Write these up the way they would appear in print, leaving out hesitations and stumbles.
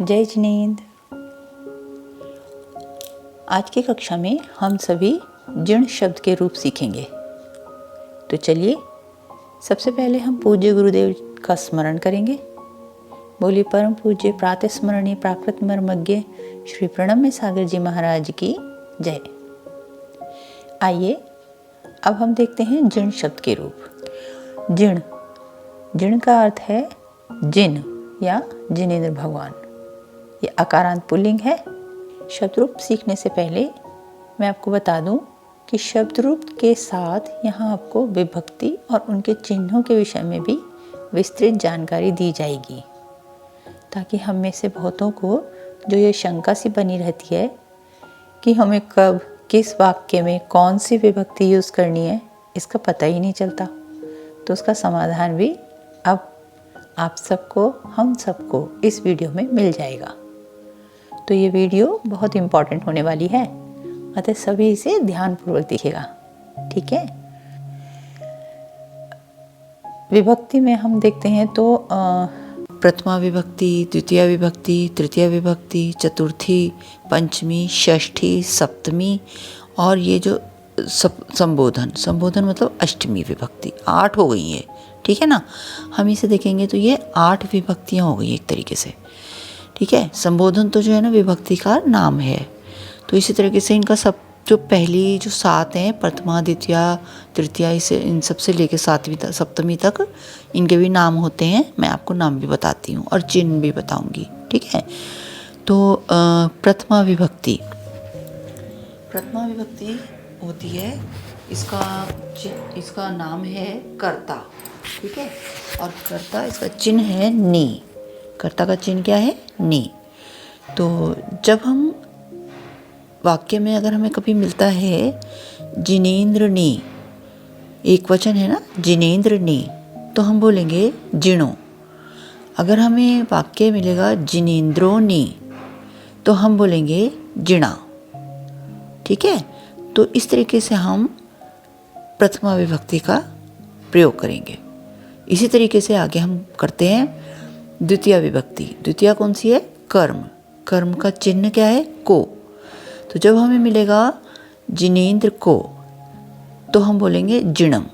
जय जिनेंद्र। आज की कक्षा में हम सभी जिण शब्द के रूप सीखेंगे। तो चलिए सबसे पहले हम पूज्य गुरुदेव का स्मरण करेंगे। बोलिए परम पूज्य प्रातः स्मरणीय प्राकृत मर्मज्ञ श्री प्रणम्य सागर जी महाराज की जय। आइए अब हम देखते हैं जिण शब्द के रूप। जिण, जिण का अर्थ है जिन या जिनेंद्र भगवान। ये अकारांत पुल्लिंग है। शब्द रूप सीखने से पहले मैं आपको बता दूं कि शब्द रूप के साथ यहाँ आपको विभक्ति और उनके चिन्हों के विषय में भी विस्तृत जानकारी दी जाएगी, ताकि हम में से बहुतों को जो ये शंका सी बनी रहती है कि हमें कब किस वाक्य में कौन सी विभक्ति यूज़ करनी है, इसका पता ही नहीं चलता। तो उसका समाधान भी अब आप सबको, हम सबको इस वीडियो में मिल जाएगा। तो ये वीडियो बहुत इम्पॉर्टेंट होने वाली है, अतः सभी इसे ध्यानपूर्वक देखिएगा, ठीक है। विभक्ति में हम देखते हैं तो प्रथमा विभक्ति, द्वितीय विभक्ति, तृतीय विभक्ति, चतुर्थी, पंचमी, षष्ठी, सप्तमी और ये जो संबोधन मतलब अष्टमी विभक्ति, 8 हो गई है, ठीक है ना। हम इसे देखेंगे तो ये 8 विभक्तियाँ हो गई एक तरीके से, ठीक है। संबोधन तो जो है ना विभक्ति का नाम है। तो इसी तरीके से इनका सब जो पहली जो 7 हैं, प्रथमा, द्वितीय, तृतीया, इसे इन सब से लेकर 7वीं तक, सप्तमी तक इनके भी नाम होते हैं। मैं आपको नाम भी बताती हूँ और चिन्ह भी बताऊँगी, ठीक है। तो प्रथमा विभक्ति होती है, इसका नाम है कर्ता, ठीक है। और कर्ता, इसका चिन्ह है नी। कर्ता का चिन्ह क्या है? नी। तो जब हम वाक्य में अगर हमें कभी मिलता है जिनेंद्र नी, एक वचन है ना, जिनेंद्र नी, तो हम बोलेंगे जिणो। अगर हमें वाक्य मिलेगा जिनेंद्रो नी, तो हम बोलेंगे जिणा, ठीक है। तो इस तरीके से हम प्रथमा विभक्ति का प्रयोग करेंगे। इसी तरीके से आगे हम करते हैं द्वितीय विभक्ति। द्वितीय कौन सी है? कर्म। कर्म का चिन्ह क्या है? को। तो जब हमें मिलेगा जिनेंद्र को, तो हम बोलेंगे जिणम।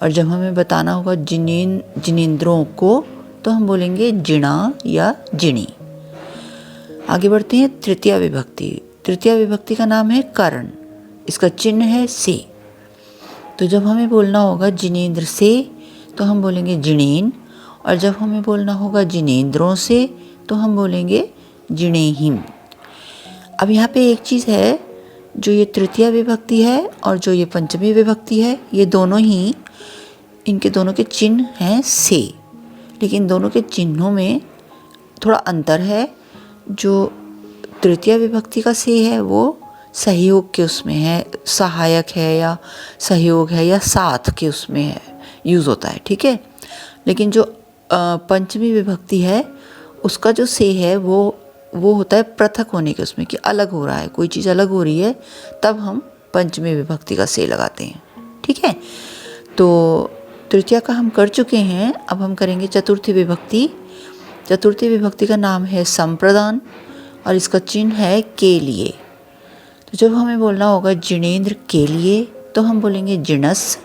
और जब हमें बताना होगा जिनेंद्रों को, तो हम बोलेंगे जिणा या जिणी। आगे बढ़ते हैं तृतीय विभक्ति। तृतीय विभक्ति का नाम है करण, इसका चिन्ह है से। तो जब हमें बोलना होगा जिनेंद्र से, तो हम बोलेंगे जिणेन। और जब हमें बोलना होगा जिनेंद्रों से, तो हम बोलेंगे जिणेहिम। अब यहाँ पे एक चीज़ है, जो ये तृतीय विभक्ति है और जो ये पंचमी विभक्ति है, ये दोनों ही, इनके दोनों के चिन्ह हैं से, लेकिन दोनों के चिन्हों में थोड़ा अंतर है। जो तृतीय विभक्ति का से है वो सहयोग के उसमें है, सहायक है या सहयोग है या साथ के उसमें है, यूज़ होता है, ठीक है। लेकिन जो पंचमी विभक्ति है, उसका जो से है वो होता है पृथक होने के उसमें, कि अलग हो रहा है, कोई चीज़ अलग हो रही है, तब हम पंचमी विभक्ति का से लगाते हैं, ठीक है। तो तृतीया का हम कर चुके हैं। अब हम करेंगे चतुर्थी विभक्ति। चतुर्थी विभक्ति का नाम है संप्रदान और इसका चिन्ह है के लिए। तो जब हमें बोलना होगा जिनेंद्र के लिए, तो हम बोलेंगे जिणस।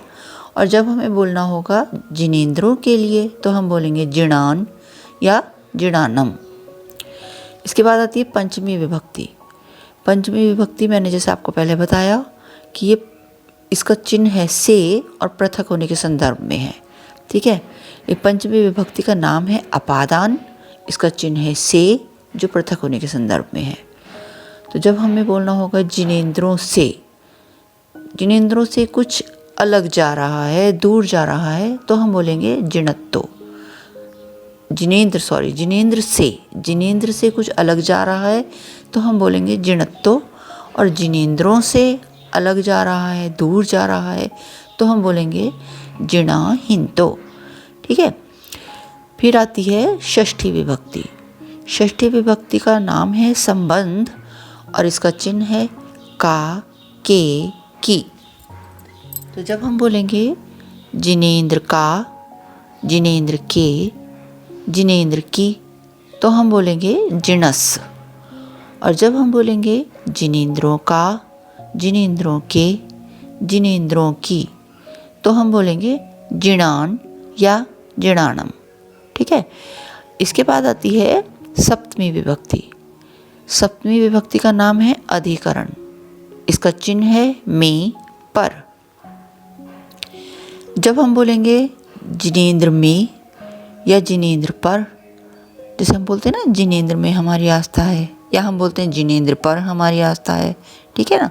और जब हमें बोलना होगा जिनेंद्रों के लिए, तो हम बोलेंगे जिणान या जिणानम। इसके बाद आती है पंचमी विभक्ति। पंचमी विभक्ति मैंने जैसे आपको पहले बताया कि ये, इसका चिन्ह है से और पृथक होने के संदर्भ में है, ठीक है। ये पंचमी विभक्ति का नाम है अपादान, इसका चिन्ह है से, जो पृथक होने के संदर्भ में है। तो जब हमें बोलना होगा जिनेंद्रों से कुछ अलग जा रहा है, दूर जा रहा है, तो हम बोलेंगे जिणत्तो। जिनेंद्र से कुछ अलग जा रहा है, तो हम बोलेंगे जिणत्तो। और जिनेंद्रों से अलग जा रहा है, दूर जा रहा है, तो हम बोलेंगे जिणाहिन्तो, ठीक है। फिर आती है षष्ठी विभक्ति। षष्ठी विभक्ति का नाम है संबंध और इसका चिन्ह है का, के, की। तो जब हम बोलेंगे जिनेंद्र का, जिनेंद्र के, जिनेंद्र की, तो हम बोलेंगे जिणस। और जब हम बोलेंगे जिनेंद्रों का, जिनेंद्रों के, जिनेंद्रों की, तो हम बोलेंगे जिणान या जिणानम। ठीक है। इसके बाद आती है सप्तमी विभक्ति। सप्तमी विभक्ति का नाम है अधिकरण। इसका चिन्ह है में, पर। जब हम बोलेंगे जिनेंद्र में या जिनेंद्र पर, जैसे हम बोलते हैं ना जिनेंद्र में हमारी आस्था है, या हम बोलते हैं जिनेंद्र पर हमारी आस्था है, ठीक है ना,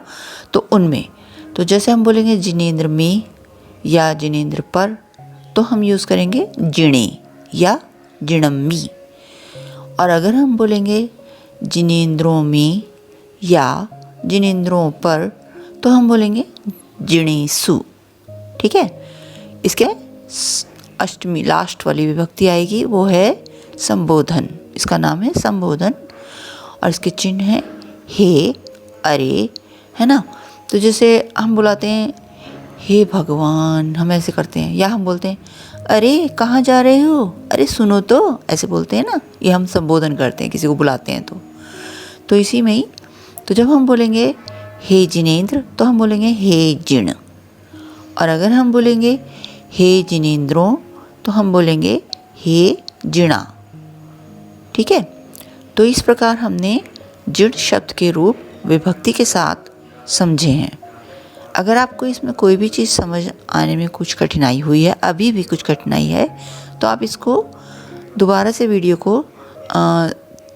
तो उनमें, तो जैसे हम बोलेंगे जिनेंद्र में या जिनेंद्र पर, तो हम यूज़ करेंगे जिणे या जिणम्मी। और अगर हम बोलेंगे जिनेंद्रों में या जिनेंद्रों पर, तो हम बोलेंगे जिणेसु। ठीक है। इसके अष्टमी लास्ट वाली विभक्ति आएगी, वो है संबोधन। इसका नाम है संबोधन और इसके चिन्ह है हे, अरे, है ना। तो जैसे हम बुलाते हैं हे भगवान, हम ऐसे करते हैं, या हम बोलते हैं अरे कहाँ जा रहे हो, अरे सुनो तो, ऐसे बोलते हैं ना, ये हम संबोधन करते हैं किसी को बुलाते हैं तो इसी में ही। तो जब हम बोलेंगे हे जिनेंद्र, तो हम बोलेंगे हे जिण। और अगर हम बोलेंगे हे जिनेंद्रों, तो हम बोलेंगे हे जिणा। ठीक है। तो इस प्रकार हमने जिण शब्द के रूप विभक्ति के साथ समझे हैं। अगर आपको इसमें कोई भी चीज़ समझ आने में कुछ कठिनाई हुई है, अभी भी कुछ कठिनाई है, तो आप इसको दोबारा से वीडियो को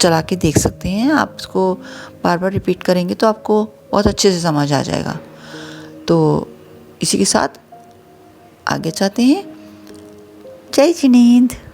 चला के देख सकते हैं। आप इसको बार बार रिपीट करेंगे तो आपको बहुत अच्छे से समझ आ जाएगा। तो इसी के साथ आगे चाहते हैं। जय जिनेंद्र।